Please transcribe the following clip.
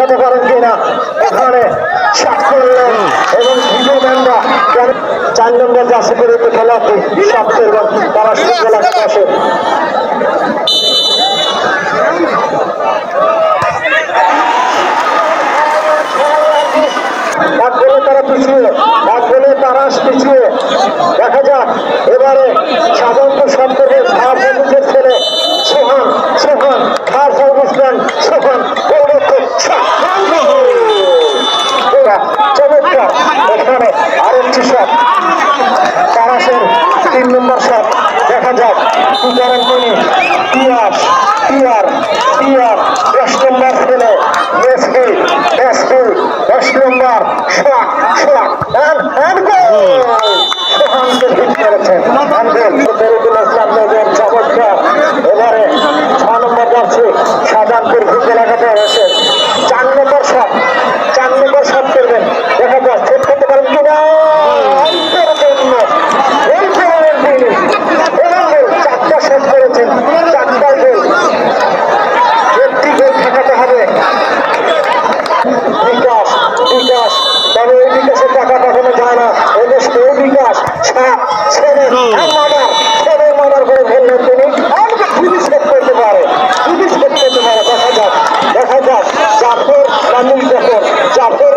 দেখাতে পারেন কিনা এখানে শট করলেন এবং ভিডিও ম্যানরা 4 নম্বর জার্সি পরে খেলাটি শট করবেন তারা শৃঙ্খলা আসে তারা পিছিয়ে দেখা যাক এবারে সাধারণত সম্পর্কের ছেলে সোহান খাস অবস্থান সোহান চমৎকার এখানে আরেকটি শট তারাসের 3 নম্বর শট দেখা যাক কি করেন তিনি টিআর 10 নম্বর ছেলে এসপি 10 নম্বর শট সোহানকে হিট করেছেন চমৎকার এবারে 6 নম্বর যাচ্ছে শাহজাহানপুর ভূত এলাকাতে রয়েছে 4 নম্বর শট করবেন দেখা যাক সেট করতে পারেন কিনা চারটা শট করেছেন 4টা গোল একটি গোল ঠেকাতে হবে বিকাশ তবে এই বিকাশের টাকা কখনো যায় না ওদের সেই বিকাশ ছেলের মার্ডার করে ফেললেন তিনি খুবই সেট করতে পারে দেখা যাক জাফর নামিল জাফর